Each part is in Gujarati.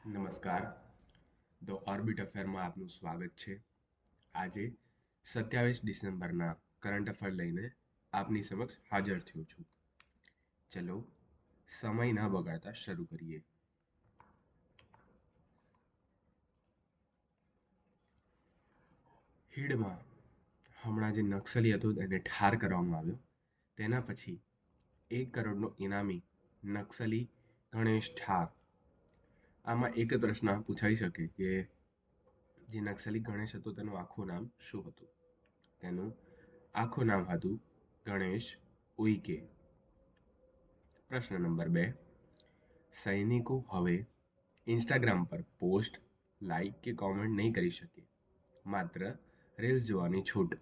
નમસ્કાર. ધ ઓર્બિટ અફેરમાં આપનું સ્વાગત છે. આજે 27 ડિસેમ્બરના કરંટ અફેર લઈને આપની સમક્ષ હાજર થયો છું. ચલો સમય ના બગાડતા શરૂ કરીએ. હીડમાં હમણાં જે નક્સલી હતો એને ઠાર કરવામાં આવ્યો. તેના પછી 1 કરોડનો ઇનામી નક્સલી ગણેશ ઠાર. આમાં એક જ પ્રશ્ન પૂછાઈ શકે કે જે નક્સલી ગણેશ હતો તેનું આખું નામ શું હતું? તેનું આખું નામ હતું ગણેશ ઉઈકે. પ્રશ્ન નંબર 2. સૈનિકો હવે ઇન્સ્ટાગ્રામ પર પોસ્ટ, લાઈક કે કોમેન્ટ નહીં કરી શકે, માત્ર રીલ્સ જોવાની છૂટ.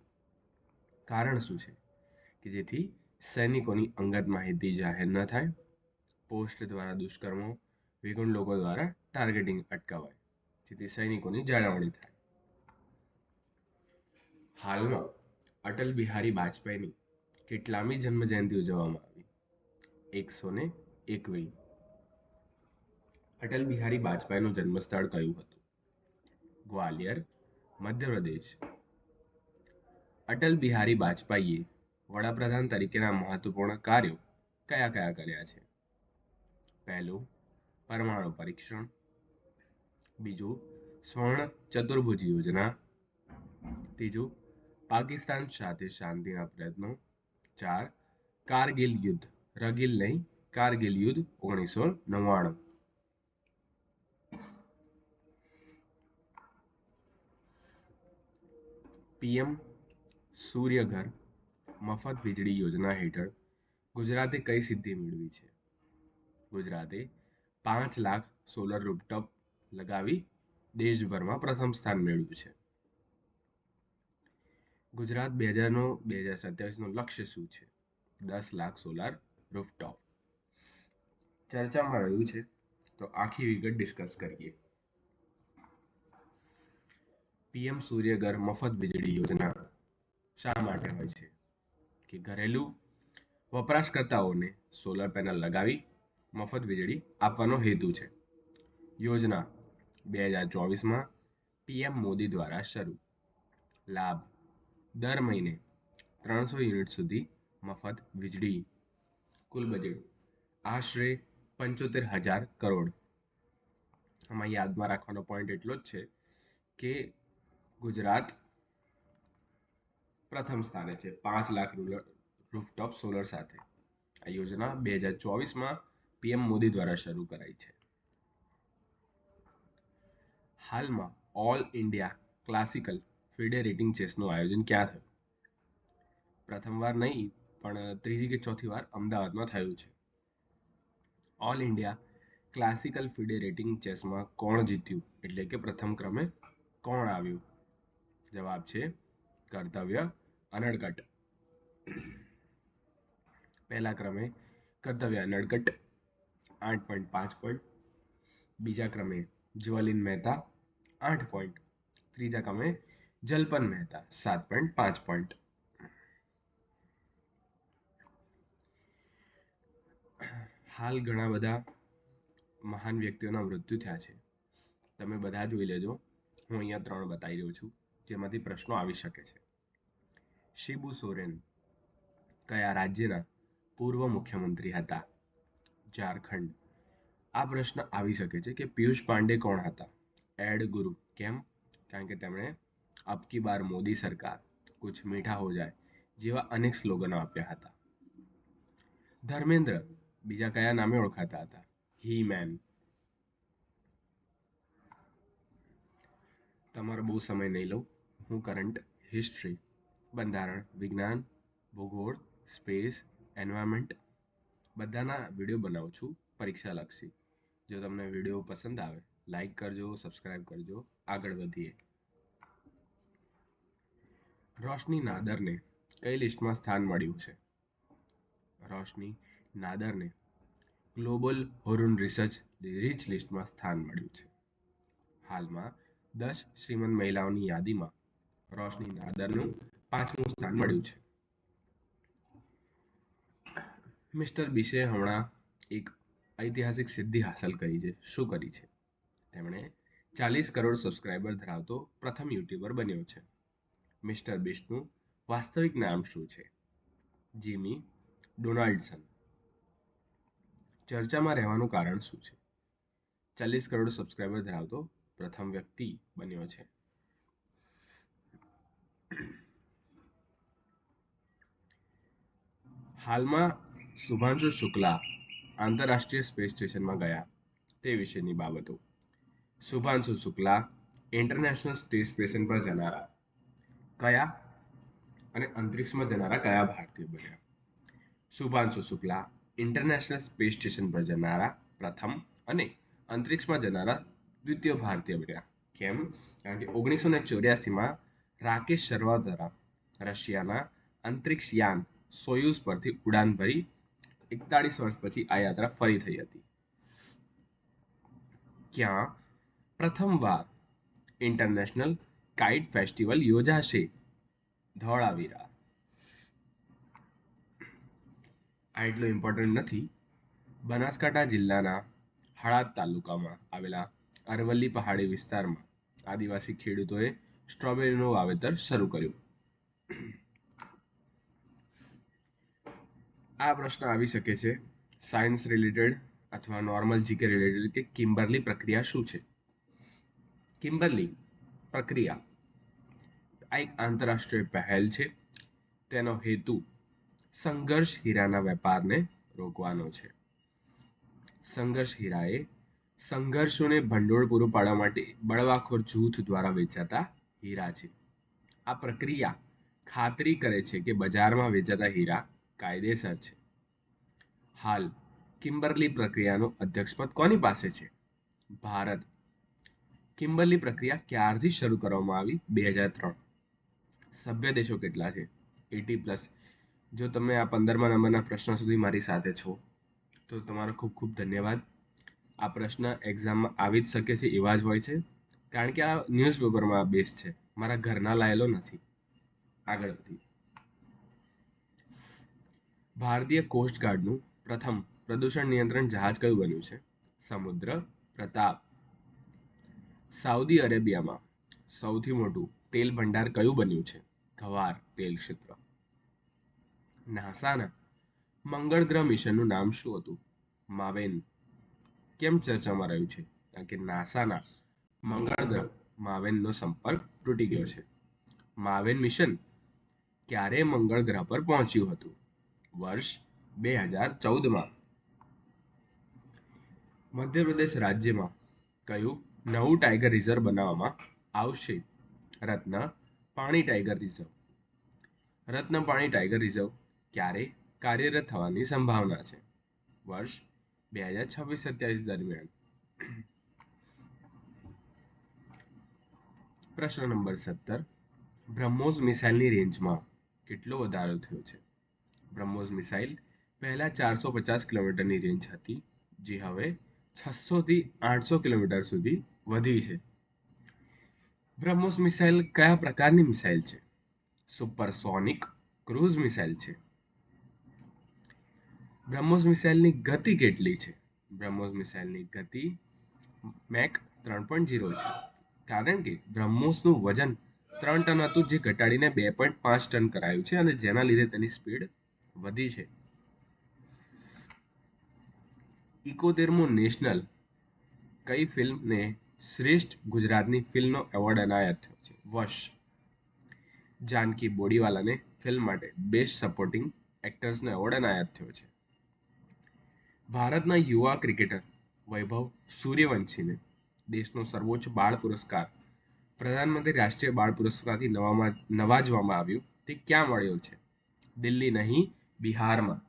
કારણ શું છે કે જેથી સૈનિકોની અંગત માહિતી જાહેર ન થાય, પોસ્ટ દ્વારા દુષ્કર્મો, વિગુણ લોકો દ્વારા ટાર્ગેટિંગ અટકાવાય, જેથી સૈનિકોની જાળવણી થાય. હાલમાં અટલ બિહારી વાજપેયીની કેટલામી જન્મજયંતિ ઉજવવામાં આવી? 121. અટલ બિહારી વાજપેયીનું જન્મસ્થળ કયું હતું? ગ્વાલિયર, મધ્યપ્રદેશ. અટલ બિહારી વાજપેયીએ વડાપ્રધાન તરીકેના મહત્વપૂર્ણ કાર્યો કયા કયા કર્યા છે? પહેલું, પરમાણુ પરીક્ષણ. બીજું, સ્વર્ણ ચતુર્ભુજ યોજના. ત્રીજું, પાકિસ્તાન સાથે શાંતિના પ્રયત્નો. 4, કારગિલ યુદ્ધ. રગીલ નહીં, કારગિલ યુદ્ધ 1999. પીએમ સૂર્યઘર મફત વીજળી યોજના હેઠળ ગુજરાતે કઈ સિદ્ધિ મેળવી છે? ગુજરાતે 5 લાખ સોલર રૂફટોપ લગાવી દેશભરમાં પ્રથમ સ્થાન મેળવ્યું છે. ગુજરાત 2027નું લક્ષ્ય શું છે? 10 લાખ સોલાર રૂફટોપ. ચર્ચામાં રહ્યું છે તો આખી વિગત ડિસ્કસ કરીએ. પીએમ સૂર્યઘર મફત વીજળી યોજના શા માટે હોય છે? કે ઘરેલું વપરાશકર્તાઓને સોલર પેનલ લગાવી મફત વીજળી આપવાનો હેતુ છે. યોજના 2024માં પીએમ મોદી દ્વારા શરૂ. લાભ: દર મહિને 300 યુનિટ સુધી મફત વીજળી. કુલ બજેટ આશરે 75,000 કરોડ. આમાં યાદમાં રાખવાનો પોઈન્ટ એટલો જ છે કે ગુજરાત પ્રથમ સ્થાને છે 5 લાખ રૂફટોપ સોલર સાથે. આ યોજના 2024માં પીએમ મોદી દ્વારા શરૂ કરાઈ છે. હાલમાં all India classical FIDE rating ચેસનું આયોજન ક્યાં થયું? પ્રથમવાર નહીં પણ ત્રીજી કે ચોથી વાર અમદાવાદમાં થયું છે. All India classical FIDE rating ચેસમાં કોણ જીત્યું, એટલે કે પ્રથમ ક્રમે કોણ આવ્યું? જવાબ છે કર્તવ્ય અનડકટ. પહેલા ક્રમે કર્તવ્ય અનડકટ 8.5 પોઈન્ટ, બીજા ક્રમે જ્વલિન મહેતા 8 પોઈન્ટ, ત્રીજા ક્રમે જલપન મહેતા 7.5 પોઈન્ટ. હાલ ઘણા બધા મહાન વ્યક્તિઓના મૃત્યુ થયા છે. તમે બધા જોઈ લેજો. હું અહીંયા 3 બતાવી રહ્યો છું જેમાંથી પ્રશ્નો આવી શકે છે. શિબુ સોરેન કયા રાજ્યના પૂર્વ મુખ્યમંત્રી હતા? ઝારખંડ. આ પ્રશ્ન આવી શકે છે કે પિયુષ પાંડે કોણ હતા? એડ ગુરુ. કેમ? કારણ કે તેમણે અબ કી બાર મોદી સરકાર, કુછ મીઠા હો જાય જેવા અનેક સ્લોગનો આપ્યા હતા. ધર્મેન્દ્ર બીજા કયા નામે ઓળખાતા હતા? હી મેન. તમારો બહુ સમય નહીં લઉં. હું કરંટ, હિસ્ટ્રી, બંધારણ, વિજ્ઞાન, ભૂગોળ, સ્પેસ, એન્વાયરમેન્ટ બધાના વિડીયો બનાવું છું પરીક્ષાલક્ષી. જો તમને વિડીયો પસંદ આવે લાઈક કરજો, સબસ્ક્રાઈબ કરજો. આગળ વધીએ. રોશની નાદરને કઈ લિસ્ટમાં સ્થાન મળ્યું છે? રોશની નાદરને ગ્લોબલ હોરુન રિસર્ચ રીચ લિસ્ટમાં સ્થાન મળ્યું છે. હાલમાં 10 શ્રીમંત મહિલાઓની યાદીમાં રોશની નાદરનું 5મું સ્થાન મળ્યું છે. મિસ્ટર બીશે હમણાં એક ઐતિહાસિક સિદ્ધિ હાંસલ કરી છે. શું કરી છે? તેમણે 40 કરોડ સબસ્ક્રાઇબર ધરાવતો પ્રથમ યુટ્યુબર બન્યો છે. મિસ્ટર બીસ્ટનું વાસ્તવિક નામ શું છે? Jimmy Donaldson. ચર્ચામાં રહેવાનું કારણ શું છે? 40 કરોડ સબસ્ક્રાઇબર ધરાવતો પ્રથમ વ્યક્તિ બન્યો છે. હાલમાં શુભાંશુ શુક્લા આંતરરાષ્ટ્રીય સ્પેસ સ્ટેશનમાં ગયા તે વિશેની બાબતો. Shubhanshu Shukla international space station પર જનારા કયા અને અંતરિક્ષમાં જનારા કયા ભારતીય બન્યા? Shubhanshu Shukla international space station પર જનારા પ્રથમ અને અંતરિક્ષમાં જનારા દ્વિતીય ભારતીય બન્યા. કેમ? કારણ કે 1984માં રાકેશ શર્મા દ્વારા રશિયાના અંતરિક્ષ યાન સોયુઝ પરથી ઉડાન ભરી 41 વર્ષ પછી આ યાત્રા ફરી થઈ હતી. ક્યાં પ્રથમવાર ઇન્ટરનેશનલ કાઇટ ફેસ્ટિવલ યોજાશે? ધોળાવીરા. આ એટલું ઇમ્પોર્ટન્ટ નથી. બનાસકાંઠા જિલ્લાના હળાદ તાલુકામાં આવેલા અરવલ્લી પહાડી વિસ્તારમાં આદિવાસી ખેડૂતોએ સ્ટ્રોબેરીનું વાવેતર શરૂ કર્યું. આ પ્રશ્ન આવી શકે છે સાયન્સ રિલેટેડ અથવા નોર્મલ જીકે રિલેટેડ કે કિમ્બર્લી પ્રક્રિયા શું છે? કિમ્બર્લી પ્રક્રિયા આ એક આંતરરાષ્ટ્રીય પહેલ છે. તેનો હેતુ સંઘર્ષ હીરાના વેપારને રોકવાનો છે. સંઘર્ષ હીરાએ સંઘર્ષોને ભંડોળ પૂરું પાડવા માટે બળવાખોર જૂથ દ્વારા વેચાતા હીરા છે. આ પ્રક્રિયા ખાતરી કરે છે કે બજારમાં વેચાતા હીરા કાયદેસર છે. હાલ કિમ્બર્લી પ્રક્રિયાનું અધ્યક્ષપદ કોની પાસે છે? ભારત. કિમ્બર્લી પ્રક્રિયા ક્યારથી શરૂ કરવામાં આવી? 2003. સભ્ય દેશો કેટલા છે? 80+. જો તમે આ 15મા નંબરના પ્રશ્ન સુધી મારી સાથે છો તો તમારો ખૂબ ખૂબ ધન્યવાદ. આ પ્રશ્ન એક્ઝામમાં આવી જ શકે છે એવા જ હોય છે કારણ કે આ ન્યૂઝપેપરમાં બેઝ છે, મારા ઘરના લાયેલો નથી. આગળ વધી. ભારતીય કોસ્ટગાર્ડનું પ્રથમ પ્રદૂષણ નિયંત્રણ જહાજ કયું બન્યું છે? સમુદ્ર પ્રતાપ. સાઉદી અરેબિયામાં સૌથી મોટું તેલ ભંડાર કયું બન્યું છે? ગવાર તેલ ક્ષેત્ર. નાસાના મંગળ ગ્રહ મિશનનું નામ શું હતું? માવેન. કેમ ચર્ચામાં રહ્યું છે? કારણ કે નાસાના મંગળ ગ્રહ માવેનનો સંપર્ક તૂટી ગયો છે. માવેન મિશન ક્યારે મંગળ ગ્રહ પર પહોંચ્યું હતું? વર્ષ 2014માં. મધ્યપ્રદેશ રાજ્યમાં કયું નવું ટાઈગર રિઝર્વ બનાવવામાં આવશે? રત્ન પાણી ટાઈગર રિઝર્વ. રત્ન પાણી ટાઈગર રિઝર્વ ક્યારે કાર્યરત થવાની સંભાવના છે? વર્ષ 2026-27 દરમિયાન. પ્રશ્ન નંબર 17. બ્રહ્મોસ મિસાઇલની રેન્જમાં કેટલો વધારો થયો છે? બ્રહ્મોસ મિસાઇલ પહેલા 450 કિલોમીટરની રેન્જ હતી જે હવે 600 થી 800 કિલોમીટર સુધી વધી છે. બ્રહ્મોસ મિસાઇલ કયા પ્રકારની મિસાઇલ છે? સુપરસોનિક ક્રૂઝ મિસાઇલ છે. બ્રહ્મોસ મિસાઇલની ગતિ કેટલી છે? બ્રહ્મોસ મિસાઇલની ગતિ મેક 3.0 છે કારણ કે બ્રહ્મોસનું વજન 3 ટન હતું જે ઘટાડીને 2.5 ટન કરાયું છે અને જેના લીધે તેની સ્પીડ વધી છે. 71મો નેશનલ કઈ ફિલ્મને શ્રેષ્ઠ ગુજરાતની ફિલ્મનો એવોર્ડ એનાયત થયો છે? વર્ષ. જાનકી બોડીવાલાને ફિલ્મ માટે બેસ્ટ સપોર્ટિંગ એક્ટર્સનો એવોર્ડ એનાયત થયો છે. ભારતના યુવા ક્રિકેટર વૈભવ સૂર્યવંશીને દેશનો સર્વોચ્ચ બાળ પુરસ્કાર પ્રધાનમંત્રી રાષ્ટ્રીય બાળ પુરસ્કારથી નવાજવામાં આવ્યું તે ક્યાં મળ્યો છે? દિલ્હી નહીં, બિહારમાં.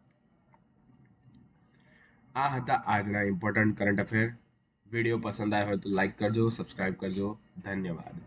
આ હતા આજના ઇમ્પોર્ટન્ટ કરંટ અફેર. વિડીયો પસંદ આવ્યો હોય તો લાઈક કરજો, સબસ્ક્રાઇબ કરજો. ધન્યવાદ.